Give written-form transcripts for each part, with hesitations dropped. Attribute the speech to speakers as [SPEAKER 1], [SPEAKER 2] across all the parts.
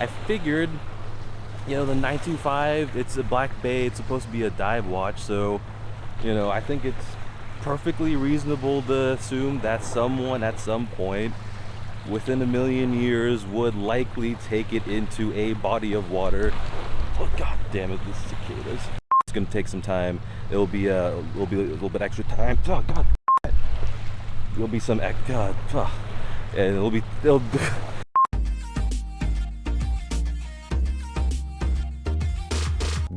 [SPEAKER 1] I figured, you know, the 925, it's a Black Bay, it's supposed to be a dive watch, so, you know, I think it's perfectly reasonable to assume that someone at some point within a million years would likely take it into a body of water. Oh god damn it, this cicadas. It's gonna take some time. It'll be a little bit extra time. Oh god, there'll be some god, and it'll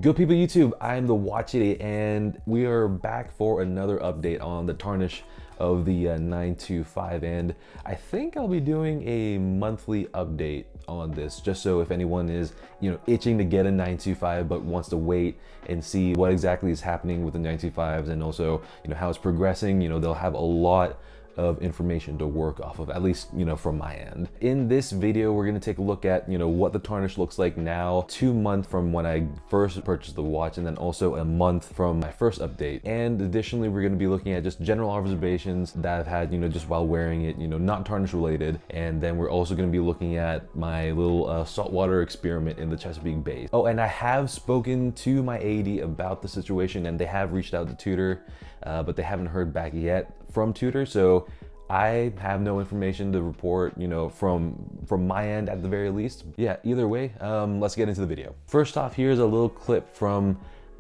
[SPEAKER 1] Good people YouTube, I'm the Watch Idiot, and we are back for another update on the tarnish of the 925, and I think I'll be doing a monthly update on this, just so if anyone is, you know, itching to get a 925 but wants to wait and see what exactly is happening with the 925s and also, you know, how it's progressing, you know, they'll have a lot of information to work off of, at least, you know, from my end. In this video, we're gonna take a look at, you know, what the tarnish looks like now, 2 months from when I first purchased the watch, and then also a month from my first update. And additionally, we're gonna be looking at just general observations that I've had, you know, just while wearing it, you know, not tarnish related. And then we're also gonna be looking at my little saltwater experiment in the Chesapeake Bay. Oh, and I have spoken to my AD about the situation, and they have reached out to Tudor, but they haven't heard back yet from Tudor, so I have no information to report, you know, from my end at the very least. Yeah, either way, let's get into the video. First off, here's a little clip from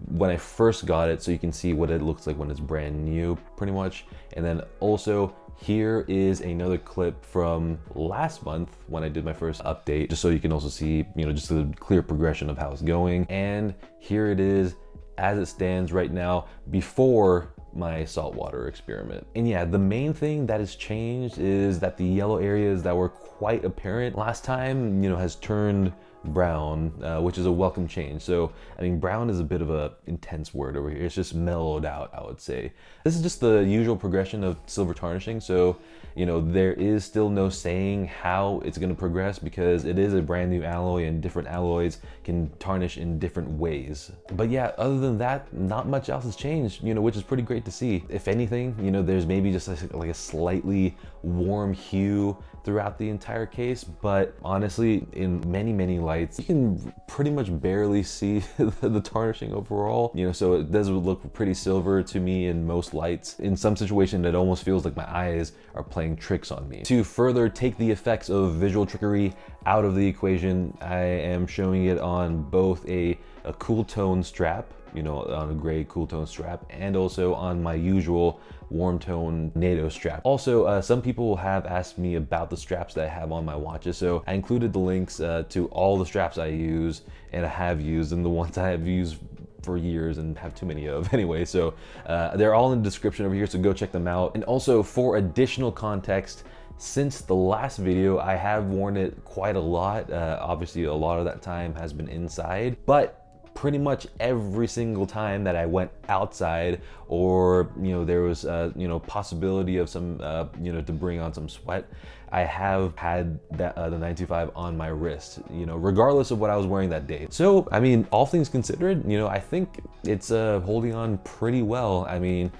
[SPEAKER 1] when I first got it, so you can see what it looks like when it's brand new, pretty much. And then also, here is another clip from last month when I did my first update, just so you can also see, you know, just a clear progression of how it's going. And here it is as it stands right now before my saltwater experiment. And yeah, the main thing that has changed is that the yellow areas that were quite apparent last time, you know, has turned brown, which is a welcome change. So, I mean, brown is a bit of a intense word over here. It's just mellowed out, I would say. This is just the usual progression of silver tarnishing. So, you know, there is still no saying how it's going to progress because it is a brand new alloy and different alloys can tarnish in different ways. But yeah, other than that, not much else has changed, you know, which is pretty great to see. If anything, you know, there's maybe just like a slightly warm hue throughout the entire case, but honestly, in many lights, you can pretty much barely see the tarnishing overall, you know, so it does look pretty silver to me in most lights. In some situation, it almost feels like my eyes are playing tricks on me. To further take the effects of visual trickery out of the equation, I am showing it on both a cool tone strap, you know, on a gray cool tone strap, and also on my usual warm tone NATO strap. Also, some people have asked me about the straps that I have on my watches, so I included the links to all the straps I use and I have used, and the ones I have used for years and have too many of anyway. So they're all in the description over here, so go check them out. And also, for additional context, since the last video, I have worn it quite a lot. Obviously, a lot of that time has been inside, but pretty much every single time that I went outside, or, you know, there was you know, possibility of some you know, to bring on some sweat, I have had that the 925 on my wrist, you know, regardless of what I was wearing that day. So I mean, all things considered, you know, I think it's holding on pretty well. I mean,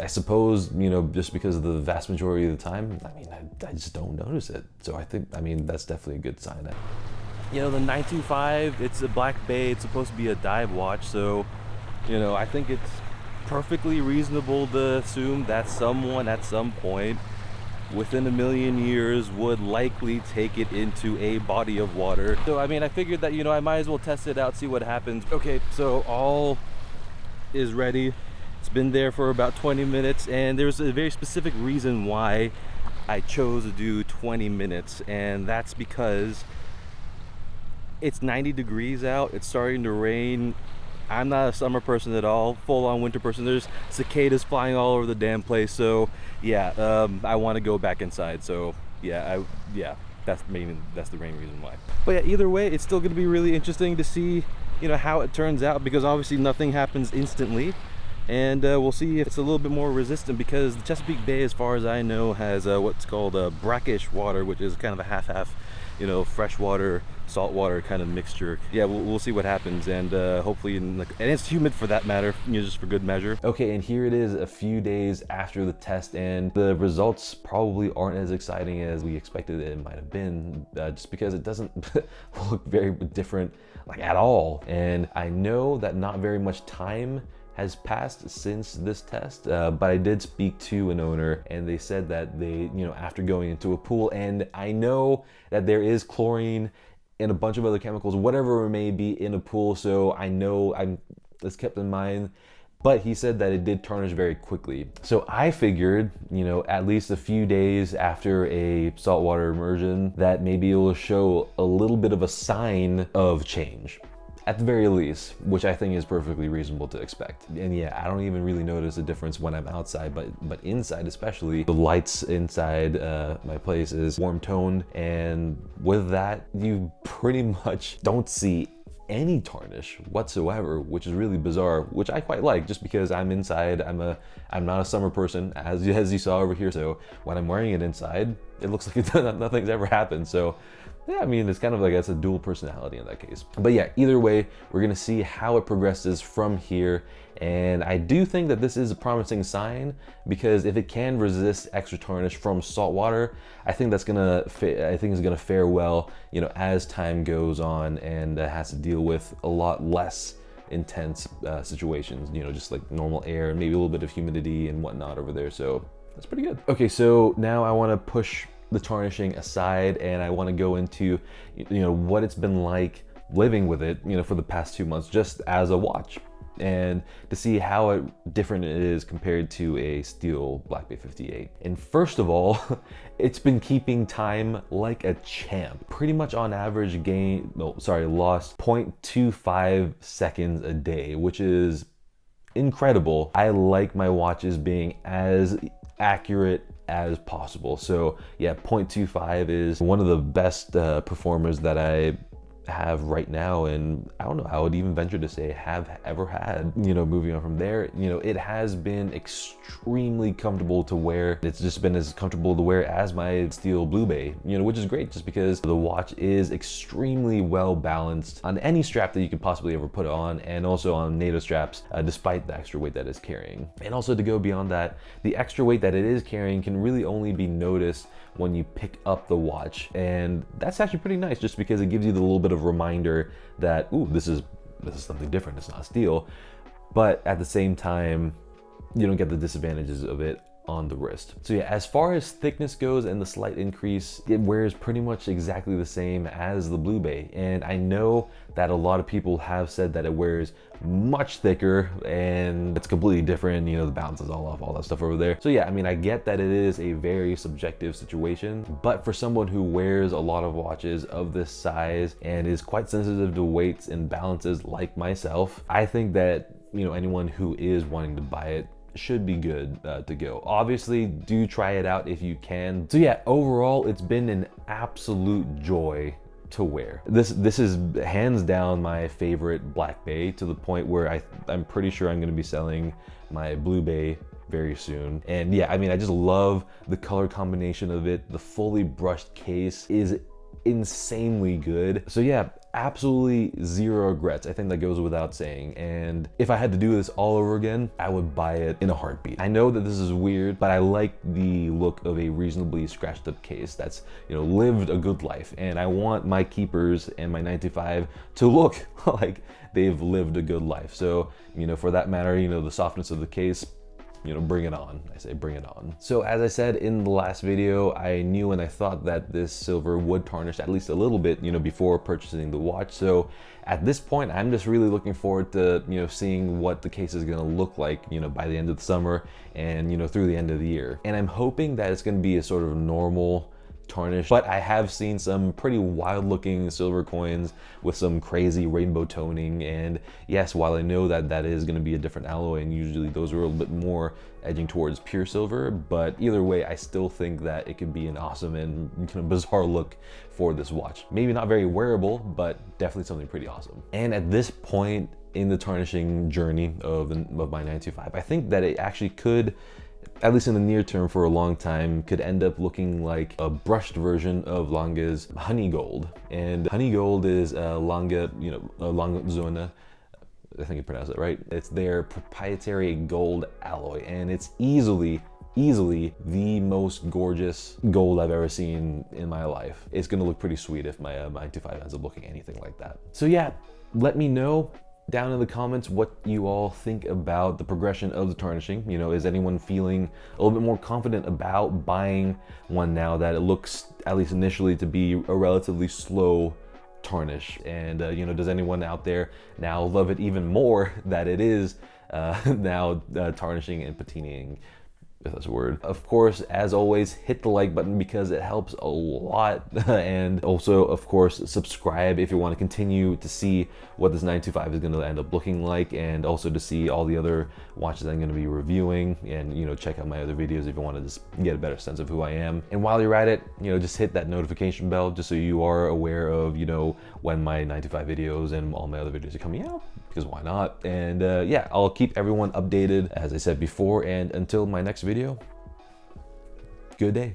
[SPEAKER 1] I suppose, you know, just because of the vast majority of the time, I mean, I just don't notice it. So I think, I mean, that's definitely a good sign. You know, the 925, it's a Black Bay, it's supposed to be a dive watch, so, you know, I think it's perfectly reasonable to assume that someone at some point within a million years would likely take it into a body of water. So, I mean, I figured that, you know, I might as well test it out, see what happens. Okay, so all is ready. It's been there for about 20 minutes, and there's a very specific reason why I chose to do 20 minutes, and that's because it's 90 degrees out, it's starting to rain. I'm not a summer person at all, full-on winter person. There's cicadas flying all over the damn place, so yeah, I want to go back inside. So yeah, that's the main reason why. But yeah, either way, it's still going to be really interesting to see, you know, how it turns out, because obviously nothing happens instantly, and we'll see if it's a little bit more resistant, because the Chesapeake Bay, as far as I know, has what's called brackish water, which is kind of a half-half. you know, freshwater, saltwater kind of mixture. Yeah, we'll see what happens, and hopefully, and it's humid for that matter, you know, just for good measure. Okay, and here it is a few days after the test, and the results probably aren't as exciting as we expected it might have been, just because it doesn't look very different, like, at all. And I know that not very much time has passed since this test, but I did speak to an owner, and they said that they, you know, after going into a pool, and I know that there is chlorine and a bunch of other chemicals, whatever it may be, in a pool, so I know it's kept in mind, but he said that it did tarnish very quickly. So I figured, you know, at least a few days after a saltwater immersion, that maybe it will show a little bit of a sign of change, at the very least, which I think is perfectly reasonable to expect. And yeah, I don't even really notice a difference when I'm outside, but inside especially, the lights inside my place is warm toned, and with that, you pretty much don't see any tarnish whatsoever, which is really bizarre, which I quite like, just because I'm inside. I'm not a summer person, as you saw over here, so when I'm wearing it inside, it looks like nothing's ever happened. So yeah, I mean, it's kind of like, it's a dual personality in that case. But yeah, either way, we're gonna see how it progresses from here. And I do think that this is a promising sign, because if it can resist extra tarnish from salt water, I think it's gonna fare well, you know, as time goes on, and has to deal with a lot less intense situations, you know, just like normal air and maybe a little bit of humidity and whatnot over there. So that's pretty good. Okay, so now I want to push the tarnishing aside, and I want to go into, you know, what it's been like living with it, you know, for the past 2 months, just as a watch, and to see how different it is compared to a steel Black Bay 58. And first of all, it's been keeping time like a champ. Pretty much on average lost 0.25 seconds a day, which is incredible. I like my watches being as accurate as possible. So yeah, 0.25 is one of the best performers that I have right now, and I don't know, I would even venture to say have ever had. You know, moving on from there, you know, it has been extremely comfortable to wear. It's just been as comfortable to wear as my steel Blue Bay, you know, which is great, just because the watch is extremely well balanced on any strap that you could possibly ever put on, and also on NATO straps, despite the extra weight that it's carrying. And also, to go beyond that, the extra weight that it is carrying can really only be noticed when you pick up the watch, and that's actually pretty nice, just because it gives you the little bit of reminder that, ooh, this is something different, it's not steel, but at the same time, you don't get the disadvantages of it on the wrist. So yeah, as far as thickness goes and the slight increase, it wears pretty much exactly the same as the Blue Bay. And I know that a lot of people have said that it wears much thicker and it's completely different, you know, the balance is all off, all that stuff over there. So yeah, I mean, I get that it is a very subjective situation, but for someone who wears a lot of watches of this size and is quite sensitive to weights and balances like myself, I think that, you know, anyone who is wanting to buy it should be good to go. Obviously, do try it out if you can. So yeah, overall, it's been an absolute joy to wear. This is hands down my favorite Black Bay, to the point where I'm pretty sure I'm going to be selling my Blue Bay very soon. And yeah, I mean, I just love the color combination of it. The fully brushed case is insanely good. So yeah, absolutely zero regrets. I think that goes without saying. And if I had to do this all over again, I would buy it in a heartbeat. I know that this is weird, but I like the look of a reasonably scratched up case that's, you know, lived a good life. And I want my keepers and my 925 to look like they've lived a good life. So, you know, for that matter, you know, the softness of the case, you know, bring it on. I say bring it on. So as I said in the last video, I knew and I thought that this silver would tarnish at least a little bit, you know, before purchasing the watch. So at this point, I'm just really looking forward to, you know, seeing what the case is gonna look like, you know, by the end of the summer and, you know, through the end of the year. And I'm hoping that it's gonna be a sort of normal tarnish, but I have seen some pretty wild looking silver coins with some crazy rainbow toning. And yes, while I know that that is going to be a different alloy, and usually those are a little bit more edging towards pure silver, but either way, I still think that it could be an awesome and, you know, bizarre look for this watch. Maybe not very wearable, but definitely something pretty awesome. And at this point in the tarnishing journey of my 925, I think that it actually could at least in the near term for a long time, could end up looking like a brushed version of Lange's honey gold. And honey gold is Lange, Langzone. I think you pronounced it right. It's their proprietary gold alloy, and it's easily the most gorgeous gold I've ever seen in my life. It's gonna look pretty sweet if my 925 ends up looking anything like that. So yeah, let me know down in the comments what you all think about the progression of the tarnishing. You know, is anyone feeling a little bit more confident about buying one now that it looks, at least initially, to be a relatively slow tarnish? And you know, does anyone out there now love it even more that it is now tarnishing and patinaing, if that's a word? Of course, as always, hit the like button because it helps a lot. And also, of course, subscribe if you want to continue to see what this 925 is going to end up looking like, and also to see all the other watches I'm going to be reviewing. And, you know, check out my other videos if you want to just get a better sense of who I am. And while you're at it, you know, just hit that notification bell just so you are aware of, you know, when my 925 videos and all my other videos are coming out, because why not? And yeah, I'll keep everyone updated, as I said before, and until my next video, good day.